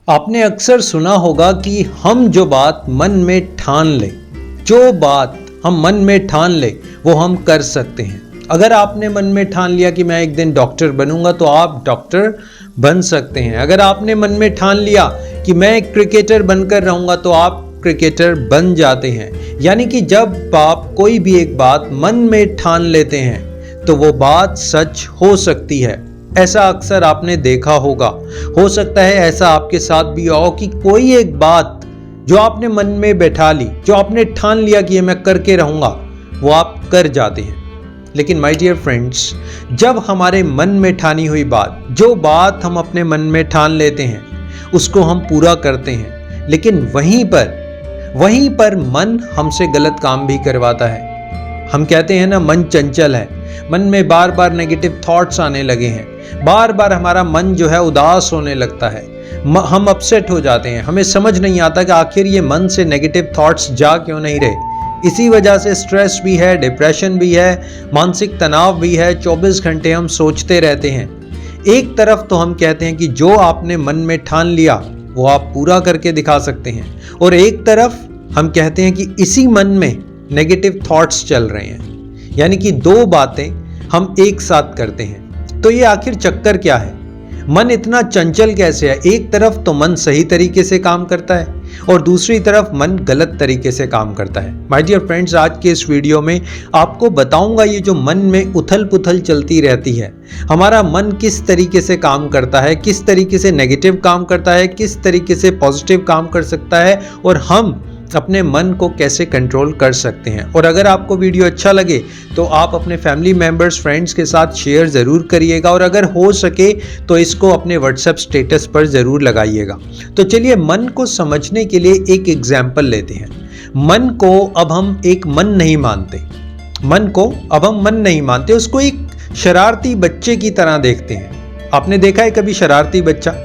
आपने अक्सर सुना होगा कि हम जो बात मन में ठान लें, जो बात हम मन में ठान लें वो हम कर सकते हैं। अगर आपने मन में ठान लिया कि मैं एक दिन डॉक्टर बनूंगा तो आप डॉक्टर बन सकते हैं। अगर आपने मन में ठान लिया कि मैं एक क्रिकेटर बनकर रहूंगा तो आप क्रिकेटर बन जाते हैं। यानी कि जब आप कोई भी एक बात मन में ठान लेते हैं तो वो बात सच हो सकती है। ऐसा अक्सर आपने देखा होगा। हो सकता है ऐसा आपके साथ भी हो कि कोई एक बात जो आपने मन में बैठा ली, जो आपने ठान लिया कि ये मैं करके रहूंगा, वो आप कर जाते हैं। लेकिन माय डियर फ्रेंड्स, जब हमारे मन में ठानी हुई बात, जो बात हम अपने मन में ठान लेते हैं, उसको हम पूरा करते हैं, लेकिन वहीं पर मन हमसे गलत काम भी करवाता है। हम कहते हैं ना, मन चंचल है, मन में बार बार नेगेटिव थॉट्स आने लगे हैं, बार बार हमारा मन जो है उदास होने लगता है, हम अपसेट हो जाते हैं। हमें समझ नहीं आता कि आखिर ये मन से नेगेटिव थॉट्स जा क्यों नहीं रहे। इसी वजह से स्ट्रेस भी है, डिप्रेशन भी है, मानसिक तनाव भी है। 24 घंटे हम सोचते रहते हैं। एक तरफ तो हम कहते हैं कि जो आपने मन में ठान लिया वो आप पूरा करके दिखा सकते हैं, और एक तरफ हम कहते हैं कि इसी मन में नेगेटिव थॉट्स चल रहे हैं। यानी कि दो बातें हम एक साथ करते हैं। तो ये आखिर चक्कर क्या है? मन इतना चंचल कैसे है? एक तरफ तो मन सही तरीके से काम करता है और दूसरी तरफ मन गलत तरीके से काम करता है। माय डियर फ्रेंड्स, आज के इस वीडियो में आपको बताऊंगा ये जो मन में उथल पुथल चलती रहती है, हमारा मन किस तरीके से काम करता है, किस तरीके से नेगेटिव काम करता है, किस तरीके से पॉजिटिव काम कर सकता है, और हम अपने मन को कैसे कंट्रोल कर सकते हैं। और अगर आपको वीडियो अच्छा लगे तो आप अपने फैमिली मेंबर्स, फ्रेंड्स के साथ शेयर ज़रूर करिएगा, और अगर हो सके तो इसको अपने व्हाट्सएप स्टेटस पर ज़रूर लगाइएगा। तो चलिए मन को समझने के लिए एक एग्जाम्पल लेते हैं। मन को अब हम एक मन नहीं मानते, उसको एक शरारती बच्चे की तरह देखते हैं। आपने देखा है कभी शरारती बच्चा?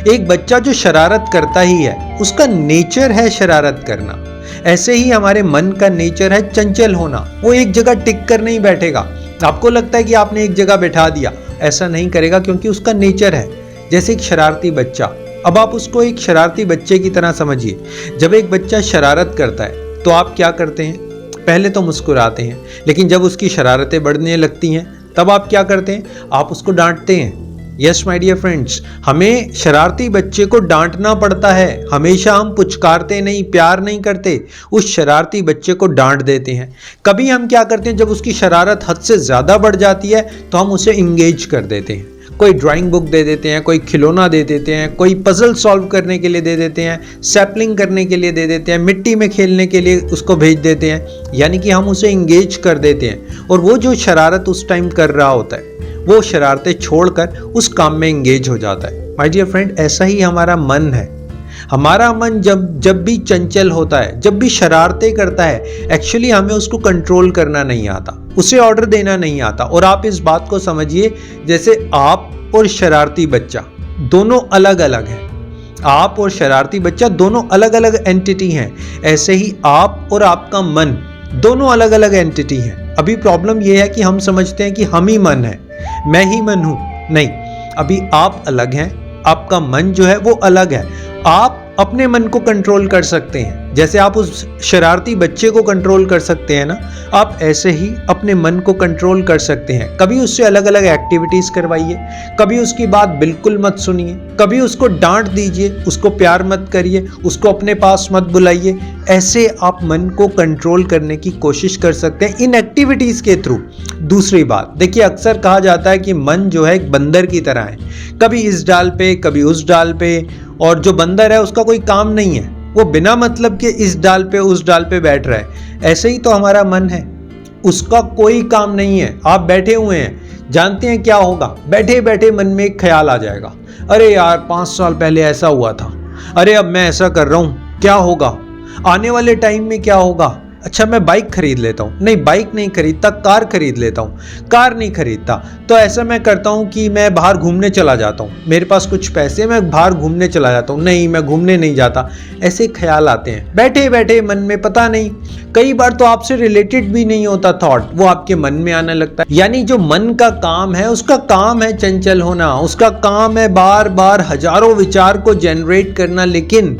एक बच्चा जो शरारत करता ही है, उसका नेचर है शरारत करना। ऐसे ही हमारे मन का नेचर है चंचल होना। वो एक जगह टिक कर नहीं बैठेगा। आपको लगता है कि आपने एक जगह बैठा दिया, ऐसा नहीं करेगा, क्योंकि उसका नेचर है जैसे एक शरारती बच्चा। अब आप उसको एक शरारती बच्चे की तरह समझिए। जब एक बच्चा शरारत करता है तो आप क्या करते हैं? पहले तो मुस्कुराते हैं, लेकिन जब उसकी शरारतें बढ़ने लगती हैं तब आप क्या करते हैं? आप उसको डांटते हैं। यस माय डियर फ्रेंड्स, हमें शरारती बच्चे को डांटना पड़ता है। हमेशा हम पुचकारते नहीं, प्यार नहीं करते, उस शरारती बच्चे को डांट देते हैं। कभी हम क्या करते हैं, जब उसकी शरारत हद से ज़्यादा बढ़ जाती है तो हम उसे इंगेज कर देते हैं। कोई ड्राइंग बुक दे देते हैं, कोई खिलौना दे देते हैं, कोई पजल सॉल्व करने के लिए दे देते हैं, सैपलिंग करने के लिए दे देते हैं, मिट्टी में खेलने के लिए उसको भेज देते हैं। यानी कि हम उसे इंगेज कर देते हैं, और वो जो शरारत उस टाइम कर रहा होता है वो शरारतें छोड़कर उस काम में एंगेज हो जाता है। माय डियर फ्रेंड, ऐसा ही हमारा मन है। हमारा मन जब भी चंचल होता है, जब भी शरारतें करता है, एक्चुअली हमें उसको कंट्रोल करना नहीं आता, उसे ऑर्डर देना नहीं आता। और आप इस बात को समझिए, जैसे आप और शरारती बच्चा दोनों अलग अलग हैं। आप और शरारती बच्चा दोनों अलग अलग एंटिटी हैं। ऐसे ही आप और आपका मन दोनों अलग अलग एंटिटी हैं। अभी प्रॉब्लम यह है कि हम समझते हैं कि हम ही मन है, मैं ही मन हूं। नहीं, अभी आप अलग हैं, आपका मन जो है वो अलग है। आप अपने मन को कंट्रोल कर सकते हैं, जैसे आप उस शरारती बच्चे को कंट्रोल कर सकते हैं ना, आप ऐसे ही अपने मन को कंट्रोल कर सकते हैं। कभी उससे अलग अलग एक्टिविटीज करवाइए, कभी उसकी बात बिल्कुल मत सुनिए, कभी उसको डांट दीजिए, उसको प्यार मत करिए, उसको अपने पास मत बुलाइए। ऐसे आप मन को कंट्रोल करने की कोशिश कर सकते हैं इन एक्टिविटीज के थ्रू। दूसरी बात देखिए, अक्सर कहा जाता है कि मन जो है एक बंदर की तरह है, कभी इस डाल पे कभी उस डाल पे, और जो बंदर है उसका कोई काम नहीं है, वो बिना मतलब के इस डाल पे उस डाल पे बैठ रहा है। ऐसे ही तो हमारा मन है, उसका कोई काम नहीं है। आप बैठे हुए हैं, जानते हैं क्या होगा? बैठे बैठे मन में एक ख्याल आ जाएगा, अरे यार 5 साल पहले ऐसा हुआ था, अरे अब मैं ऐसा कर रहा हूं, क्या होगा? आने वाले टाइम में क्या होगा? अच्छा मैं बाइक खरीद लेता हूँ, नहीं बाइक नहीं खरीदता, कार खरीद लेता हूँ, कार नहीं खरीदता, तो ऐसा मैं करता हूँ कि मैं बाहर घूमने चला जाता हूँ, मेरे पास कुछ पैसे, मैं बाहर घूमने चला जाता हूँ, नहीं मैं घूमने नहीं जाता। ऐसे ख्याल आते हैं बैठे बैठे मन में, पता नहीं कई बार तो आपसे रिलेटेड भी नहीं होता थॉट, वो आपके मन में आने लगता है। यानी जो मन का काम है, उसका काम है चंचल होना, उसका काम है बार बार हजारों विचार को जनरेट करना, लेकिन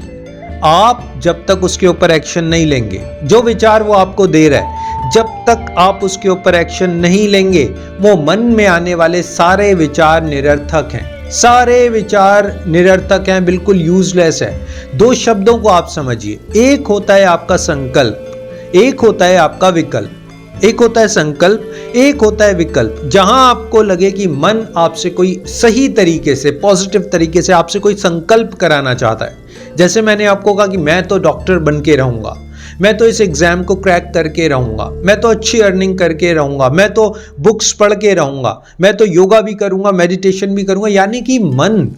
आप जब तक उसके ऊपर एक्शन नहीं लेंगे, जो विचार वो आपको दे रहा है, जब तक आप उसके ऊपर एक्शन नहीं लेंगे, वो मन में आने वाले सारे विचार निरर्थक हैं, सारे विचार निरर्थक हैं, बिल्कुल यूजलेस है। दो शब्दों को आप समझिए, एक होता है आपका संकल्प, एक होता है आपका विकल्प। एक होता है संकल्प, एक होता है विकल्प। जहां आपको लगे कि मन आपसे कोई सही तरीके से, पॉजिटिव तरीके से आपसे कोई संकल्प कराना चाहता है, जैसे मैंने आपको कहा कि मैं तो डॉक्टर बन के रहूंगा, मैं तो इस एग्जाम को क्रैक करके रहूंगा, मैं तो अच्छी अर्निंग करके रहूंगा, मैं तो बुक्स पढ़ के रहूंगा, मैं तो योगा भी करूंगा, मेडिटेशन भी करूंगा। यानी कि मन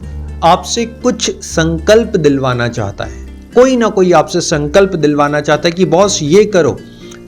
आपसे कुछ संकल्प दिलवाना चाहता है, कोई ना कोई आपसे संकल्प दिलवाना चाहता है कि बॉस ये करो,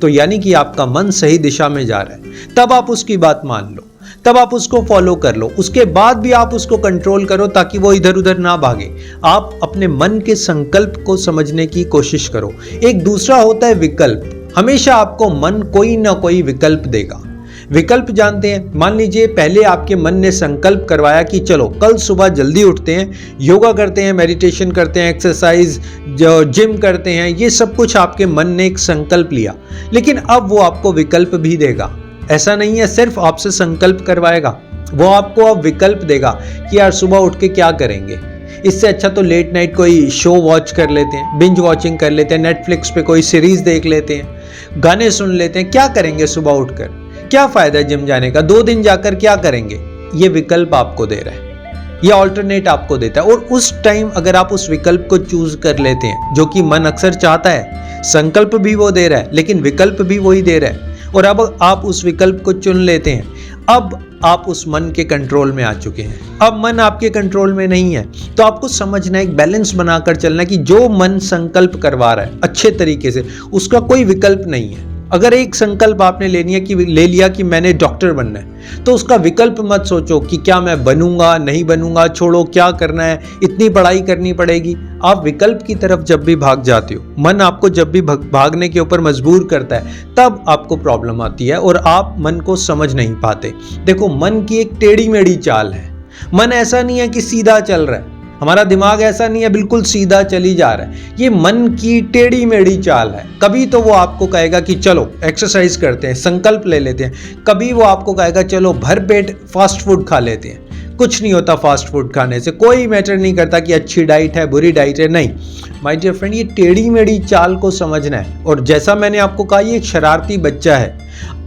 तो यानी कि आपका मन सही दिशा में जा रहा है। तब आप उसकी बात मान लो, तब आप उसको फॉलो कर लो, उसके बाद भी आप उसको कंट्रोल करो ताकि वो इधर उधर ना भागे। आप अपने मन के संकल्प को समझने की कोशिश करो। एक दूसरा होता है विकल्प। हमेशा आपको मन कोई ना कोई विकल्प देगा। विकल्प जानते हैं, मान लीजिए पहले आपके मन ने संकल्प करवाया कि चलो कल सुबह जल्दी उठते हैं, योगा करते हैं, मेडिटेशन करते हैं, एक्सरसाइज, जिम करते हैं, ये सब कुछ आपके मन ने एक संकल्प लिया, लेकिन अब वो आपको विकल्प भी देगा। ऐसा नहीं है सिर्फ आपसे संकल्प करवाएगा, वो आपको अब विकल्प देगा कि यार सुबह उठ के क्या करेंगे, इससे अच्छा तो लेट नाइट कोई शो वॉच कर लेते हैं, बिंज वॉचिंग कर लेते हैं, नेटफ्लिक्स पे कोई सीरीज देख लेते हैं, गाने सुन लेते हैं, क्या करेंगे सुबह उठकर, क्या फायदा है जिम जाने का, 2 दिन जाकर क्या करेंगे। ये विकल्प आपको दे रहा है, ये ऑल्टरनेट आपको देता है। और उस टाइम अगर आप उस विकल्प को चूज कर लेते हैं, जो कि मन अक्सर चाहता है, संकल्प भी वो दे रहा है लेकिन विकल्प भी वही दे रहा है, और अब आप उस विकल्प को चुन लेते हैं, अब आप उस मन के कंट्रोल में आ चुके हैं। अब मन आपके कंट्रोल में नहीं है, तो आपको समझना है, एक बैलेंस बनाकर चलना कि जो मन संकल्प करवा रहा है अच्छे तरीके से, उसका कोई विकल्प नहीं है। अगर एक संकल्प आपने ले लिया कि मैंने डॉक्टर बनना है, तो उसका विकल्प मत सोचो कि क्या मैं बनूंगा नहीं बनूंगा, छोड़ो क्या करना है, इतनी पढ़ाई करनी पड़ेगी। आप विकल्प की तरफ जब भी भाग जाते हो, मन आपको जब भी भागने के ऊपर मजबूर करता है, तब आपको प्रॉब्लम आती है और आप मन को समझ नहीं पाते। देखो, मन की एक टेढ़ी मेढ़ी चाल है। मन ऐसा नहीं है कि सीधा चल रहा है, हमारा दिमाग ऐसा नहीं है बिल्कुल सीधा चली जा रहा है, ये मन की टेढ़ी मेढ़ी चाल है। कभी तो वो आपको कहेगा कि चलो एक्सरसाइज करते हैं, संकल्प ले लेते हैं, कभी वो आपको कहेगा चलो भर पेट फास्ट फूड खा लेते हैं। कुछ नहीं होता फास्ट फूड खाने से, कोई मैटर नहीं करता कि अच्छी डाइट है बुरी डाइट है, नहीं माय डियर फ्रेंड, ये टेढ़ी मेढ़ी चाल को समझना है। और जैसा मैंने आपको कहा, ये एक शरारती बच्चा है,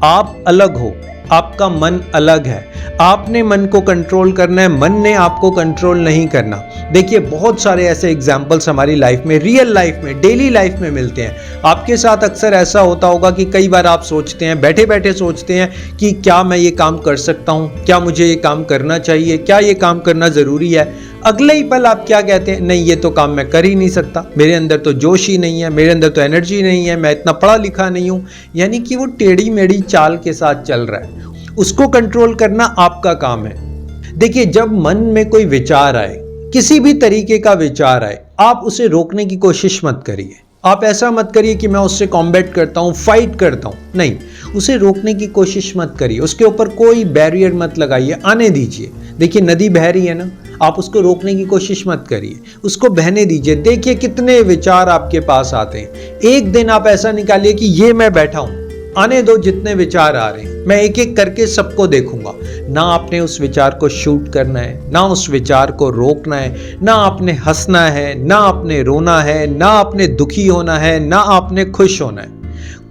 आप अलग हो, आपका मन अलग है, आपने मन को कंट्रोल करना है, मन ने आपको कंट्रोल नहीं करना। देखिए, बहुत सारे ऐसे एग्जाम्पल्स हमारी लाइफ में, रियल लाइफ में, डेली लाइफ में मिलते हैं। आपके साथ अक्सर ऐसा होता होगा कि कई बार आप सोचते हैं, बैठे बैठे सोचते हैं कि क्या मैं ये काम कर सकता हूँ, क्या मुझे ये काम करना चाहिए, क्या ये काम करना ज़रूरी है। अगले ही पल आप क्या कहते हैं, नहीं ये तो काम मैं कर ही नहीं सकता, मेरे अंदर तो जोश ही नहीं है, मेरे अंदर तो एनर्जी नहीं है, मैं इतना पढ़ा लिखा नहीं हूँ। यानी कि वो टेढ़ी मेढ़ी चाल के साथ चल रहा है, उसको कंट्रोल करना आपका काम है। देखिए, जब मन में कोई विचार आए, किसी भी तरीके का विचार आए, आप उसे रोकने की कोशिश मत करिए। आप ऐसा मत करिए कि मैं उससे कॉम्बैट करता हूँ, फाइट करता हूँ, नहीं, उसे रोकने की कोशिश मत करिए, उसके ऊपर कोई बैरियर मत लगाइए, आने दीजिए। देखिए, नदी बह रही है ना, आप उसको रोकने की कोशिश मत करिए, उसको बहने दीजिए। देखिए कितने विचार आपके पास आते हैं। एक दिन आप ऐसा निकालिए कि ये मैं बैठा हूं, आने दो जितने विचार आ रहे हैं, मैं एक एक करके सबको देखूंगा। ना आपने उस विचार को शूट करना है, ना उस विचार को रोकना है, ना आपने हंसना है, ना आपने रोना है, ना आपने दुखी होना है, ना आपने खुश होना है,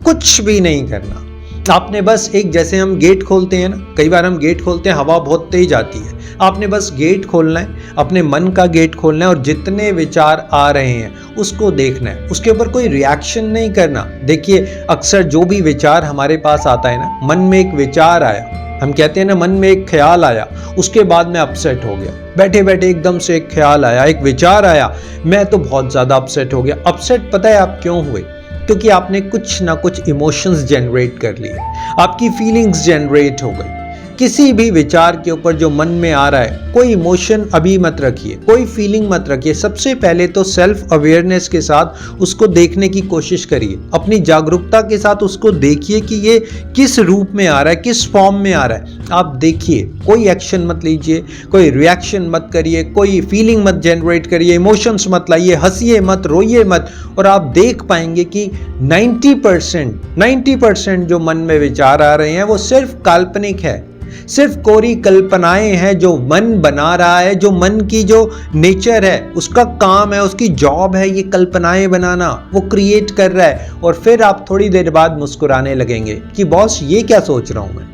कुछ भी नहीं करना। आपने बस एक, जैसे हम गेट खोलते हैं ना, कई बार हम गेट खोलते हैं, हवा बहुत तेज आती है, आपने बस गेट खोलना है, अपने मन का गेट खोलना है और जितने विचार आ रहे हैं उसको देखना है, उसके ऊपर कोई रिएक्शन नहीं करना। देखिए, अक्सर जो भी विचार हमारे पास आता है ना, मन में एक विचार आया, हम कहते हैं ना मन में एक ख्याल आया, उसके बाद मैं अपसेट हो गया, बैठे बैठे एकदम से एक ख्याल आया, एक विचार आया, मैं तो बहुत ज़्यादा अपसेट हो गया। अपसेट पता है आप क्यों हुए? क्योंकि आपने कुछ ना कुछ इमोशंस जनरेट कर लिए, आपकी फीलिंग्स जनरेट हो गई। किसी भी विचार के ऊपर जो मन में आ रहा है, कोई इमोशन अभी मत रखिए, कोई फीलिंग मत रखिए। सबसे पहले तो सेल्फ अवेयरनेस के साथ उसको देखने की कोशिश करिए, अपनी जागरूकता के साथ उसको देखिए कि ये किस रूप में आ रहा है, किस फॉर्म में आ रहा है। आप देखिए, कोई एक्शन मत लीजिए, कोई रिएक्शन मत करिए, कोई फीलिंग मत जनरेट करिए, इमोशंस मत लाइए, हंसिए मत, रोइए मत, और आप देख पाएंगे कि 90% जो मन में विचार आ रहे हैं वो सिर्फ काल्पनिक है, सिर्फ कोरी कल्पनाएं हैं जो मन बना रहा है। जो मन की जो नेचर है, उसका काम है, उसकी जॉब है ये कल्पनाएं बनाना, वो क्रिएट कर रहा है। और फिर आप थोड़ी देर बाद मुस्कुराने लगेंगे कि बॉस ये क्या सोच रहा हूं मैं,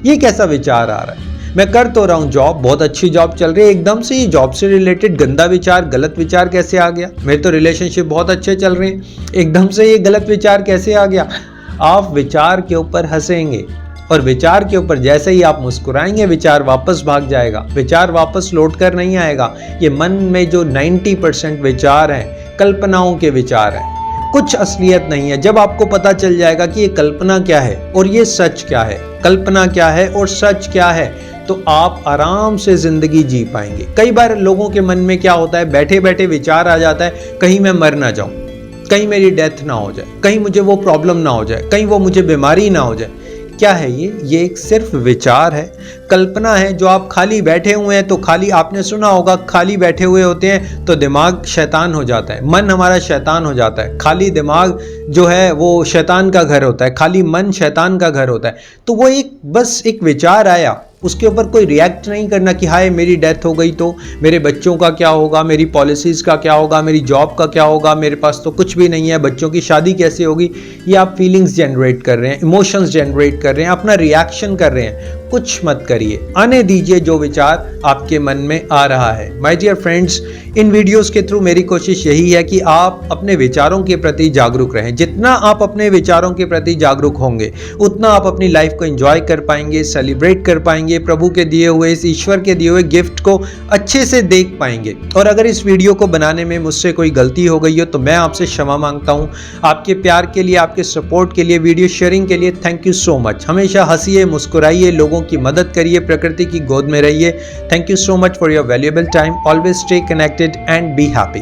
ये कैसा विचार आ रहा है, मैं कर तो रहा हूं जॉब, बहुत अच्छी जॉब चल रही है, एकदम से ये जॉब से रिलेटेड गंदा विचार, गलत विचार कैसे आ गया, मेरे तो रिलेशनशिप बहुत अच्छे चल रहे हैं, एकदम से ये गलत विचार कैसे आ गया। आप विचार के ऊपर हंसेंगे और विचार के ऊपर जैसे ही आप मुस्कुराएंगे, विचार वापस भाग जाएगा, विचार वापस लौट कर नहीं आएगा। ये मन में जो 90% विचार हैं, कल्पनाओं के विचार हैं, कुछ असलियत नहीं है। जब आपको पता चल जाएगा कि ये कल्पना क्या है और ये सच क्या है, कल्पना क्या है और सच क्या है, तो आप आराम से जिंदगी जी पाएंगे। कई बार लोगों के मन में क्या होता है, बैठे बैठे विचार आ जाता है, कहीं मैं मर ना जाऊं, कहीं मेरी डेथ ना हो जाए, कहीं मुझे वो प्रॉब्लम ना हो जाए, कहीं वो मुझे बीमारी ना हो जाए। क्या है ये एक सिर्फ विचार है, कल्पना है, जो आप खाली बैठे हुए हैं। तो खाली, आपने सुना होगा, खाली बैठे हुए होते हैं तो दिमाग शैतान हो जाता है, मन हमारा शैतान हो जाता है। खाली दिमाग जो है वो शैतान का घर होता है, खाली मन शैतान का घर होता है। तो वो बस एक विचार आया, उसके ऊपर कोई रिएक्ट नहीं करना कि हाय मेरी डेथ हो गई तो मेरे बच्चों का क्या होगा, मेरी पॉलिसीज़ का क्या होगा, मेरी जॉब का क्या होगा, मेरे पास तो कुछ भी नहीं है, बच्चों की शादी कैसे होगी। ये आप फीलिंग्स जनरेट कर रहे हैं, इमोशंस जनरेट कर रहे हैं, अपना रिएक्शन कर रहे हैं। कुछ मत करिए, आने दीजिए जो विचार आपके मन में आ रहा है। माय डियर फ्रेंड्स, इन वीडियोस के थ्रू मेरी कोशिश यही है कि आप अपने विचारों के प्रति जागरूक रहें। जितना आप अपने विचारों के प्रति जागरूक होंगे, उतना आप अपनी लाइफ को एंजॉय कर पाएंगे, सेलिब्रेट कर पाएंगे, प्रभु के दिए हुए, इस ईश्वर के दिए हुए गिफ्ट को अच्छे से देख पाएंगे। और अगर इस वीडियो को बनाने में मुझसे कोई गलती हो गई हो तो मैं आपसे क्षमा मांगता हूँ। आपके प्यार के लिए, आपके सपोर्ट के लिए, वीडियो शेयरिंग के लिए थैंक यू सो मच। हमेशा हंसिए, मुस्कुराइए, लोगों की मदद करिए, प्रकृति की गोद में रहिए। Thank you so much for your valuable time. Always stay connected and be happy.